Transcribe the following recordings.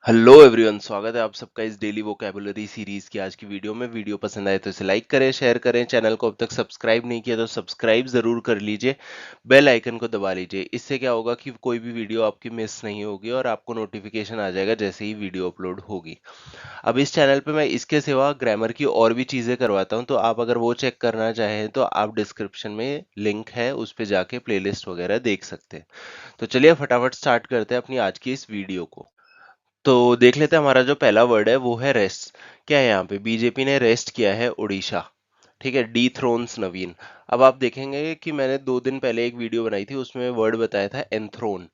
Hello everyone, स्वागत है आप सबका इस डेली वोकैबुलरी सीरीज की आज की वीडियो में। वीडियो पसंद आए तो इसे लाइक करें, शेयर करें। चैनल को अब तक सब्सक्राइब नहीं किया तो सब्सक्राइब जरूर कर लीजिए, बेल आइकन को दबा लीजिए। इससे क्या होगा कि कोई भी वीडियो आपकी मिस नहीं होगी और आपको नोटिफिकेशन आ जाएगा जैसे ही वीडियो अपलोड होगी। अब इस चैनल पे मैं इसके सिवा ग्रामर की और भी चीजें करवाता हूँ, तो आप अगर वो चेक करना चाहें तो आप डिस्क्रिप्शन में लिंक है, उस पे जाके प्लेलिस्ट वगैरह देख सकते हैं। तो चलिए फटाफट स्टार्ट करते हैं अपनी आज की इस वीडियो को। तो देख लेते हैं, हमारा जो पहला वर्ड है वो है रेस्ट। क्या है यहाँ पे? बीजेपी ने रेस्ट किया है उड़ीसा। ठीक है, डी थ्रोन्स नवीन। अब आप देखेंगे कि मैंने 2 दिन पहले एक वीडियो बनाई थी, उसमें वर्ड बताया था एंथ्रोन।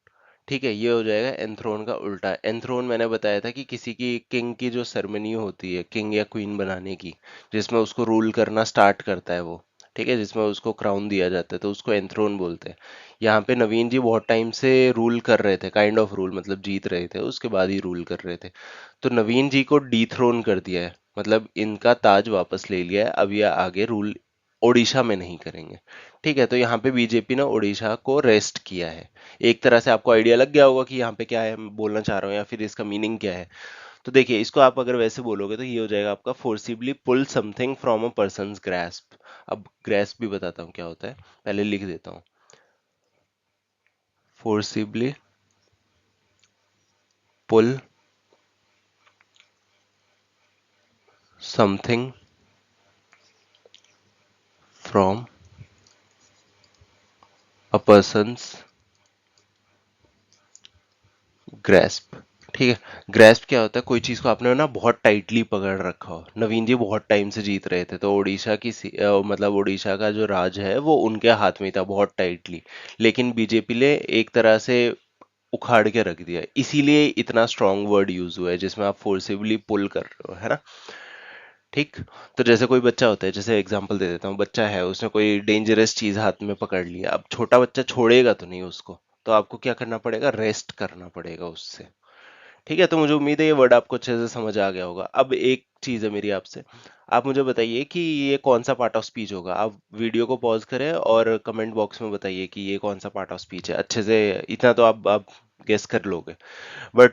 ठीक है, ये हो जाएगा एंथ्रोन का उल्टा। एंथ्रोन मैंने बताया था कि किसी की किंग की जो सेरेमनी होती है किंग या क्वीन बनाने की, जिसमें उसको रूल करना स्टार्ट करता है वो। ठीक है, जिसमें उसको क्राउन दिया जाता है, तो उसको एंथ्रोन बोलते हैं। यहाँ पे नवीन जी बहुत टाइम से रूल कर रहे थे, काइंड ऑफ रूल मतलब जीत रहे थे, उसके बाद ही रूल कर रहे थे। तो नवीन जी को डीथ्रोन कर दिया है, मतलब इनका ताज वापस ले लिया है। अब ये आगे रूल ओडिशा में नहीं करेंगे। ठीक है, तो यहाँ पे बीजेपी ने ओडिशा को रेस्ट किया है। एक तरह से आपको आइडिया लग गया होगा कि यहाँ पे क्या है, मैं बोलना चाह रहा हूँ या फिर इसका मीनिंग क्या है। तो देखिए, इसको आप अगर वैसे बोलोगे तो ये हो जाएगा आपका forcibly pull something from a person's grasp. अब ग्रैस्प भी बताता हूँ क्या होता है, पहले लिख देता हूँ। Forcibly pull something from a person's grasp. ठीक है, ग्रैस्प क्या होता है? कोई चीज को आपने ना बहुत टाइटली पकड़ रखा हो। नवीन जी बहुत टाइम से जीत रहे थे, तो ओडिशा की मतलब ओडिशा का जो राज है वो उनके हाथ में ही था बहुत टाइटली। लेकिन बीजेपी ने एक तरह से उखाड़ के रख दिया, इसीलिए इतना स्ट्रांग वर्ड यूज हुआ है जिसमें आप फोर्सिबली पुल कर रहे हो, है ना। ठीक। तो जैसे कोई बच्चा होता है, जैसे एग्जांपल दे देता हूँ, बच्चा है, उसने कोई डेंजरस चीज हाथ में पकड़ लिया। अब छोटा बच्चा छोड़ेगा तो नहीं उसको, तो आपको क्या करना पड़ेगा? रेस्ट करना पड़ेगा उससे। ठीक है, तो मुझे उम्मीद है ये वर्ड आपको अच्छे से समझ आ गया होगा। अब एक चीज है मेरी आपसे, आप मुझे बताइए कि ये कौन सा पार्ट ऑफ स्पीच होगा। आप वीडियो को पॉज करें और कमेंट बॉक्स में बताइए कि ये कौन सा पार्ट ऑफ स्पीच है। अच्छे से इतना तो आप गेस कर लोगे, बट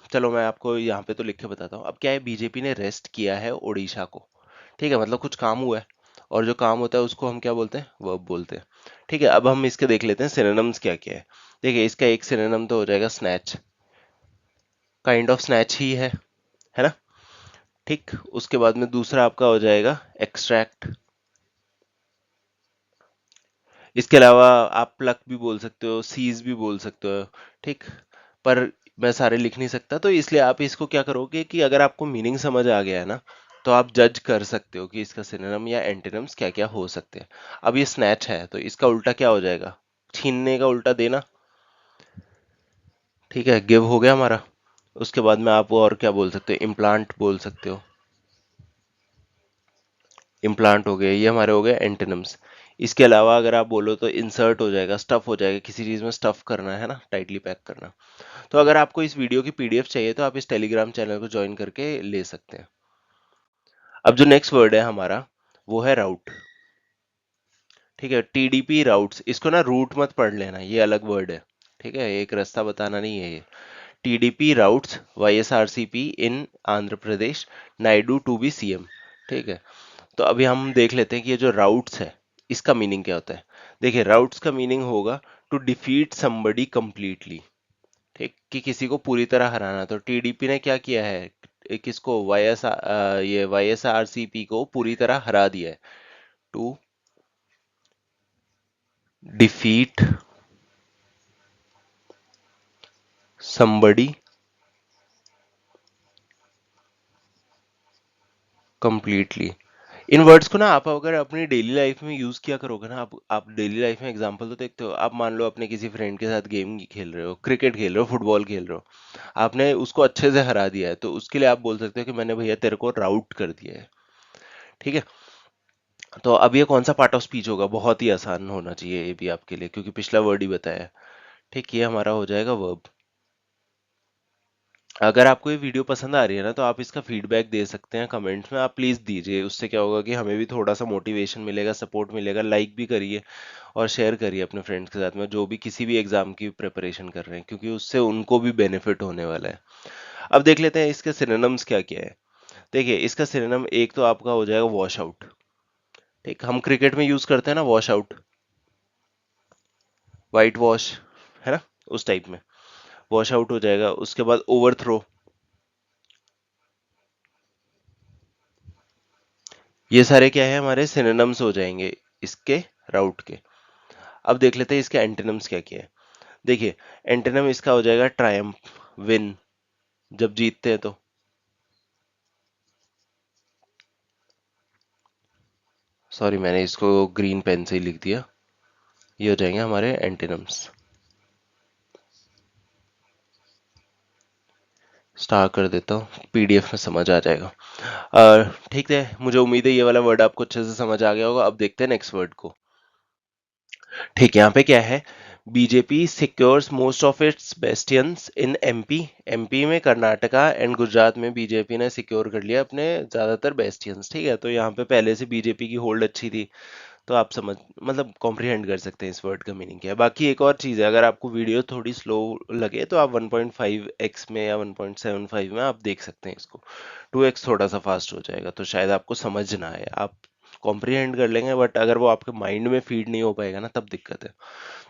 चलो मैं आपको यहाँ पे तो लिख के बताता हूँ। अब क्या है, बीजेपी ने रेस्ट किया है ओडिशा को। ठीक है, मतलब कुछ काम हुआ है, और जो काम होता है उसको हम क्या बोलते हैं? वर्ब बोलते हैं। ठीक है, अब हम इसके देख लेते हैं सिनोनिम्स क्या क्या है। देखिए, इसका एक सिनोनिम तो हो जाएगा स्नैच। काइंड ऑफ स्नैच ही है ना। ठीक, उसके बाद में दूसरा आपका हो जाएगा एक्सट्रैक्ट। इसके अलावा आप प्लक भी बोल सकते हो, सीज भी बोल सकते हो। ठीक, पर मैं सारे लिख नहीं सकता, तो इसलिए आप इसको क्या करोगे कि अगर आपको मीनिंग समझ आ गया है ना, तो आप जज कर सकते हो कि इसका सिनोनिम या एंटोनिम्स क्या क्या हो सकते हैं। अब ये स्नैच है, तो इसका उल्टा क्या हो जाएगा? छीनने का उल्टा देना। ठीक है, गिव हो गया हमारा। उसके बाद में आप और क्या बोल सकते हो? इम्प्लांट बोल सकते हो। इम्प्लांट हो गए, ये हमारे हो गए एंटोनिम्स। इसके अलावा अगर आप बोलो तो इंसर्ट हो जाएगा, स्टफ हो जाएगा। किसी चीज में स्टफ करना है ना, टाइटली पैक करना। तो अगर आपको इस वीडियो की पीडीएफ चाहिए तो आप इस टेलीग्राम चैनल को ज्वाइन करके ले सकते हैं। अब जो नेक्स्ट वर्ड है हमारा वो है राउट। ठीक है, टीडीपी राउट्स, इसको ना रूट मत पढ़ लेना, ये अलग वर्ड है। ठीक है, एक रास्ता बताना नहीं है ये। TDP routs YSRCP in Andhra Pradesh, Naidu to be CM. ठीक है, तो अभी हम देख लेते हैं कि ये जो राउट्स है इसका मीनिंग क्या होता है। देखिए, राउट्स का मीनिंग होगा टू डिफीट समबडी कंप्लीटली। ठीक, कि किसी को पूरी तरह हराना। तो टीडीपी ने क्या किया है? किसको? ये वाईएसआरसीपी को पूरी तरह हरा दिया है। To defeat somebody completely. In words को ना आप अगर अपनी डेली लाइफ में यूज किया करोगे ना, आप डेली लाइफ में एग्जांपल तो देखते हो। आप मान लो अपने किसी फ्रेंड के साथ गेम खेल रहे हो, क्रिकेट खेल रहे हो, फुटबॉल खेल रहे हो, आपने उसको अच्छे से हरा दिया है, तो उसके लिए आप बोल सकते हो कि मैंने भैया तेरे को राउट कर दिया है। ठीक है, तो अब ये कौन सा पार्ट ऑफ स्पीच होगा? बहुत ही आसान होना चाहिए ये भी आपके लिए, क्योंकि पिछला वर्ड ही बताया है। ठीक, ये हमारा हो जाएगा वर्ब। अगर आपको ये वीडियो पसंद आ रही है ना, तो आप इसका फीडबैक दे सकते हैं कमेंट्स में। आप प्लीज़ दीजिए, उससे क्या होगा कि हमें भी थोड़ा सा मोटिवेशन मिलेगा, सपोर्ट मिलेगा। लाइक भी करिए और शेयर करिए अपने फ्रेंड्स के साथ में जो भी किसी भी एग्जाम की प्रिपरेशन कर रहे हैं, क्योंकि उससे उनको भी बेनिफिट होने वाला है। अब देख लेते हैं इसके सिनोनिम्स क्या क्या है। देखिए इसका सिनोनिम एक तो आपका हो जाएगा वॉश आउट। ठीक, हम क्रिकेट में यूज करते हैं ना वॉश आउट, वाइट वॉश, है ना, उस टाइप में वॉश आउट हो जाएगा। उसके बाद ओवरथ्रो, ये सारे क्या है हमारे सिनोनिम्स हो जाएंगे इसके राउट के। अब देख लेते हैं इसके एंटोनिम्स क्या क्या है। देखिए एंटोनिम इसका हो जाएगा ट्रायम्फ, विन, जब जीतते हैं तो। सॉरी मैंने इसको ग्रीन पेन से ही लिख दिया। ये हो जाएंगे हमारे एंटोनिम्स। स्टार कर देता हूँ, पीडीएफ में समझ आ जाएगा। ठीक है, मुझे उम्मीद है ये वाला वर्ड आपको अच्छे से समझ आ गया होगा। अब देखते हैं नेक्स्ट वर्ड को। ठीक है, यहाँ पे क्या है, BJP secures most of its bastions in MP. MP में, कर्नाटका एंड गुजरात में बीजेपी ने सिक्योर कर लिया अपने ज्यादातर बेस्टियंस। ठीक है, तो यहाँ पे पहले से बीजेपी की होल्ड अच्छी थी, तो आप समझ मतलब कॉम्प्रिहेंड कर सकते हैं इस वर्ड का मीनिंग क्या है। बाकी एक और चीज़ है, अगर आपको वीडियो थोड़ी स्लो लगे तो आप 1.5x में या 1.75 में आप देख सकते हैं इसको। 2x थोड़ा सा फास्ट हो जाएगा तो शायद आपको समझ ना आए, आप कॉम्प्रिहेंड कर लेंगे, बट अगर वो आपके माइंड में फीड नहीं हो पाएगा ना तब दिक्कत है।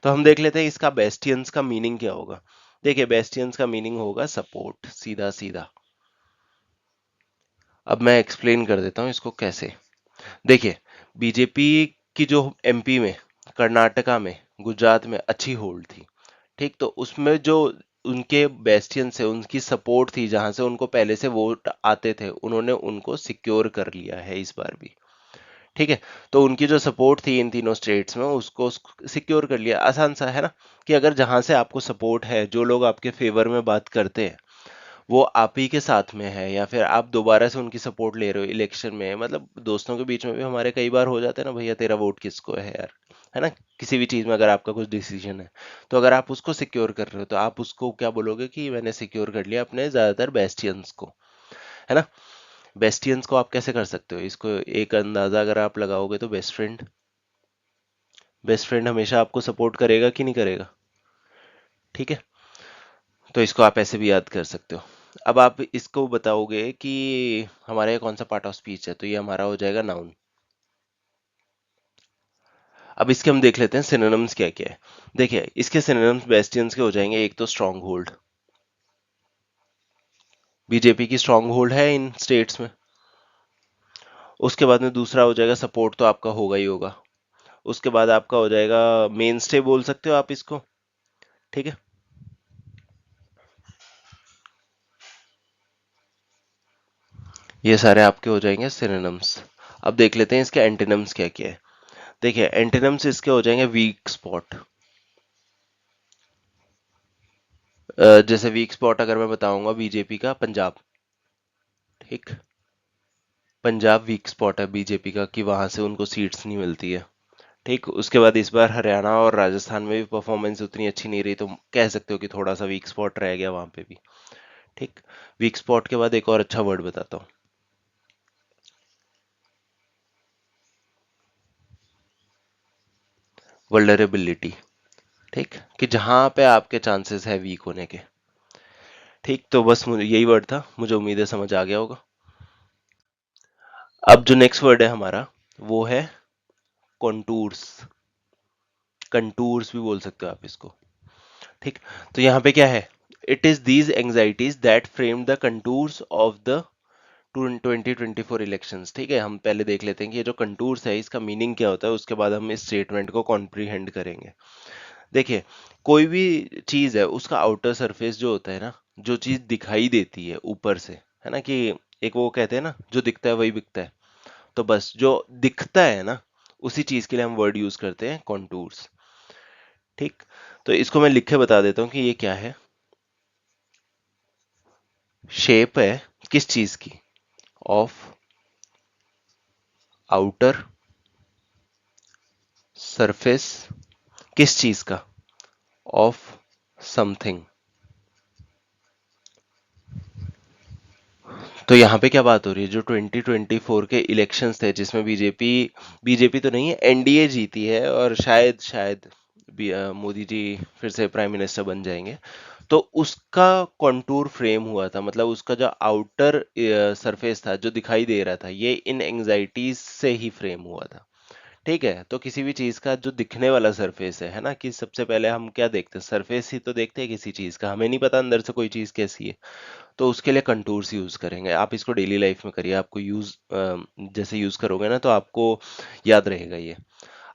तो हम देख लेते हैं इसका बेस्टियंस का मीनिंग क्या होगा। देखिए बेस्टियंस का मीनिंग होगा सपोर्ट, सीधा सीधा। अब मैं एक्सप्लेन कर देता हूँ इसको कैसे। देखिए बीजेपी की जो एमपी में, कर्नाटका में, गुजरात में अच्छी होल्ड थी। ठीक, तो उसमें जो उनके बेस्टियन से उनकी सपोर्ट थी, जहां से उनको पहले से वोट आते थे, उन्होंने उनको सिक्योर कर लिया है इस बार भी। ठीक है, तो उनकी जो सपोर्ट थी इन तीनों स्टेट्स में उसको सिक्योर कर लिया। आसान सा है ना, कि अगर जहां से आपको सपोर्ट है, जो लोग आपके फेवर में बात करते हैं, वो आप ही के साथ में है, या फिर आप दोबारा से उनकी सपोर्ट ले रहे हो इलेक्शन में, मतलब दोस्तों के बीच में भी हमारे कई बार हो जाते हैं ना, भैया तेरा वोट किसको है यार, है ना। किसी भी चीज में अगर आपका कुछ डिसीजन है, तो अगर आप उसको सिक्योर कर रहे हो तो आप उसको क्या बोलोगे कि मैंने सिक्योर कर लिया अपने ज्यादातर बेस्टियंस को, है ना। बेस्टियंस को आप कैसे कर सकते हो, इसको एक अंदाजा अगर आप लगाओगे तो बेस्ट फ्रेंड। बेस्ट फ्रेंड हमेशा आपको सपोर्ट करेगा कि नहीं करेगा। ठीक है, तो इसको आप ऐसे भी याद कर सकते हो। अब आप इसको बताओगे कि हमारे यहाँ कौन सा पार्ट ऑफ स्पीच है, तो ये हमारा हो जाएगा नाउन। अब इसके हम देख लेते हैं सिनोनिम्स क्या क्या है। देखिए इसके सिनोनिम्स बेस्टियंस के हो जाएंगे, एक तो स्ट्रांग होल्ड, बीजेपी की स्ट्रांग होल्ड है इन स्टेट्स में। उसके बाद में दूसरा हो जाएगा सपोर्ट, तो आपका होगा ही होगा। उसके बाद आपका हो जाएगा मेन स्टे, बोल सकते हो आप इसको। ठीक है, ये सारे आपके हो जाएंगे सिनोनिम्स। अब देख लेते हैं इसके एंटीनिम्स क्या क्या है। देखिए एंटीनिम्स इसके हो जाएंगे वीक स्पॉट। जैसे वीक स्पॉट अगर मैं बताऊंगा बीजेपी का, पंजाब। ठीक, पंजाब वीक स्पॉट है बीजेपी का, कि वहां से उनको सीट्स नहीं मिलती है। ठीक, उसके बाद इस बार हरियाणा और राजस्थान में भी परफॉर्मेंस उतनी अच्छी नहीं रही, तो कह सकते हो कि थोड़ा सा वीक स्पॉट रह गया वहां पे भी। ठीक, वीक स्पॉट के बाद एक और अच्छा वर्ड बताता हूँ, वल्नरेबिलिटी। ठीक, कि जहां पे आपके चांसेस है वीक होने के। ठीक, तो बस मुझे यही वर्ड था, मुझे उम्मीद है समझ आ गया होगा। अब जो नेक्स्ट वर्ड है हमारा, वो है कॉन्टूर्स। कंटूर्स भी बोल सकते हो आप इसको। ठीक, तो यहाँ पे क्या है, it is these anxieties that frame the contours of the 2024 elections. ठीक है, हम पहले देख लेते हैं कि ये जो कंटूर्स है इसका मीनिंग क्या होता है, उसके बाद हम इस स्टेटमेंट को कॉम्प्रीहेंड करेंगे। देखिए कोई भी चीज है, उसका आउटर सरफेस जो होता है ना, जो चीज दिखाई देती है ऊपर से, है ना, कि एक वो कहते हैं ना, जो दिखता है वही बिकता है। तो बस जो दिखता है ना, उसी चीज के लिए हम वर्ड यूज करते हैं कॉन्टूर्स। ठीक, तो इसको मैं लिख के बता देता हूँ कि ये क्या है। शेप है किस चीज की, ऑफ आउटर सरफेस, किस चीज का, ऑफ समथिंग। तो यहाँ पे क्या बात हो रही है, जो 2024 के इलेक्शंस थे जिसमें बीजेपी, बीजेपी तो नहीं है, एनडीए जीती है, और शायद शायद मोदी जी फिर से प्राइम मिनिस्टर बन जाएंगे। तो उसका कॉन्टूर फ्रेम हुआ था, मतलब उसका जो आउटर सरफेस था जो दिखाई दे रहा था, ये इन एंजाइटीज से ही फ्रेम हुआ था। ठीक है, तो किसी भी चीज का जो दिखने वाला सरफेस है ना, कि सबसे पहले हम क्या देखते हैं, सरफेस ही तो देखते हैं किसी चीज का, हमें नहीं पता अंदर से कोई चीज कैसी है। तो उसके लिए कंटूर्स यूज करेंगे। आप इसको डेली लाइफ में करिए, आपको यूज जैसे यूज करोगे ना तो आपको याद रहेगा ये।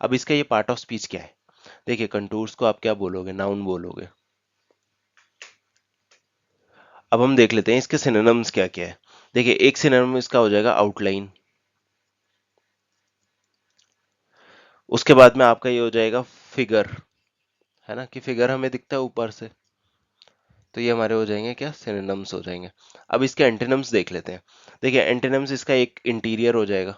अब इसका ये पार्ट ऑफ स्पीच क्या है? देखिए, कंटूर्स को आप क्या बोलोगे, नाउन बोलोगे। अब हम देख लेते हैं इसके सिनोनिम्स क्या क्या है। देखिए, एक सिनोनिम इसका हो जाएगा आउटलाइन, उसके बाद में आपका ये हो जाएगा फिगर, है ना, कि फिगर हमें दिखता है ऊपर से। तो ये हमारे हो जाएंगे क्या, सिनोनिम्स हो जाएंगे। अब इसके एंटोनिम्स देख लेते हैं। देखिए, एंटोनिम्स इसका एक इंटीरियर हो जाएगा,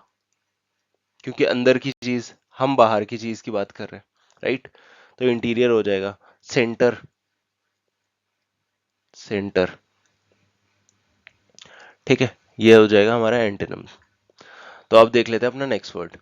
क्योंकि अंदर की चीज, हम बाहर की चीज की बात कर रहे हैं, राइट। तो इंटीरियर हो जाएगा। सेंटर, सेंटर, ठीक है, ये हो जाएगा हमारा एंटोनिम्स। तो अब देख लेते हैं अपना नेक्स्ट वर्ड।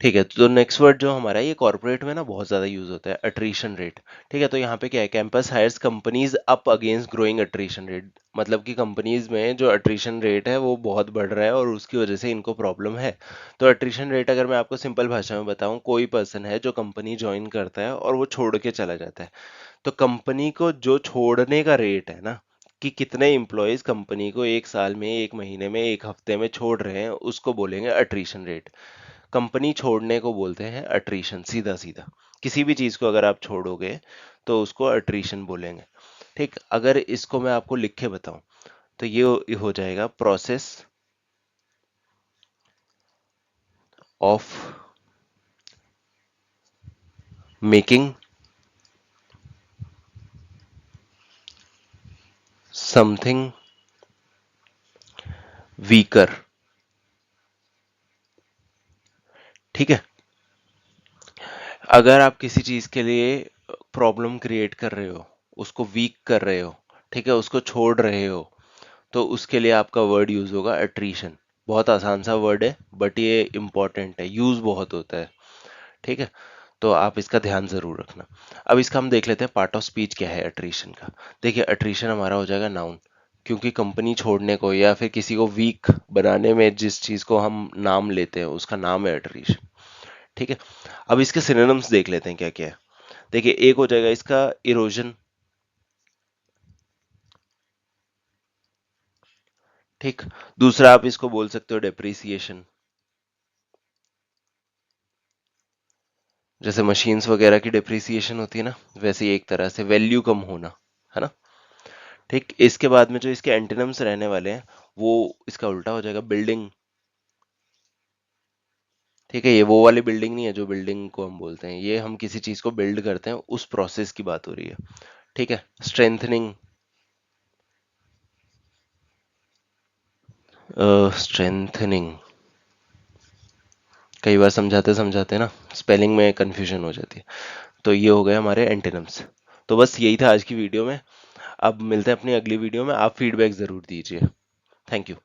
ठीक है, तो नेक्स्ट वर्ड जो हमारा है, ये कॉर्पोरेट में ना बहुत ज्यादा यूज होता है, अट्रीशन रेट। ठीक है, तो यहाँ पे क्या है, campus hires companies up against growing attrition rate, मतलब कि कंपनीज में जो अट्रीशन रेट है वो बहुत बढ़ रहा है और उसकी वजह से इनको प्रॉब्लम है। तो अट्रीशन रेट अगर मैं आपको सिंपल भाषा में बताऊं, कोई पर्सन है जो कंपनी ज्वाइन करता है और वो छोड़ के चला जाता है। तो कंपनी को जो छोड़ने का रेट है ना, कि कितने एम्प्लॉयज कंपनी को एक साल में, एक महीने में, एक हफ्ते में छोड़ रहे हैं, उसको बोलेंगे अट्रीशन रेट। कंपनी छोड़ने को बोलते हैं अट्रीशन, सीधा सीधा। किसी भी चीज को अगर आप छोड़ोगे तो उसको अट्रीशन बोलेंगे। ठीक, अगर इसको मैं आपको लिख के बताऊं तो ये हो जाएगा process of making something weaker. ठीक है, अगर आप किसी चीज के लिए प्रॉब्लम क्रिएट कर रहे हो, उसको वीक कर रहे हो, ठीक है, उसको छोड़ रहे हो, तो उसके लिए आपका वर्ड यूज होगा अट्रीशन। बहुत आसान सा वर्ड है, बट ये इंपॉर्टेंट है, यूज बहुत होता है। ठीक है, तो आप इसका ध्यान जरूर रखना। अब इसका हम देख लेते हैं पार्ट ऑफ स्पीच क्या है अट्रीशन का। देखिए, अट्रीशन हमारा हो जाएगा नाउन, क्योंकि कंपनी छोड़ने को या फिर किसी को वीक बनाने में जिस चीज को हम नाम लेते हैं उसका नाम है अट्रीशन। ठीक है, अब इसके सिनोनिम्स देख लेते हैं क्या क्या है। देखिए, एक हो जाएगा इसका इरोजन। ठीक, दूसरा आप इसको बोल सकते हो डेप्रिसिएशन, जैसे मशीन्स वगैरह की डेप्रिसिएशन होती है ना, वैसे ही एक तरह से वैल्यू कम होना, है ना। ठीक, इसके बाद में जो इसके एंटोनिम्स रहने वाले हैं, वो इसका उल्टा हो जाएगा बिल्डिंग। ठीक है, ये वो वाली बिल्डिंग नहीं है जो बिल्डिंग को हम बोलते हैं, ये हम किसी चीज को बिल्ड करते हैं, उस प्रोसेस की बात हो रही है। ठीक है, स्ट्रेंथनिंग, स्ट्रेंथनिंग, कई बार समझाते समझाते ना स्पेलिंग में कंफ्यूजन हो जाती है। तो ये हो गए हमारे एंटोनिम्स। तो बस यही था आज की वीडियो में। अब मिलते हैं अपनी अगली वीडियो में, आप फीडबैक जरूर दीजिए। Thank you.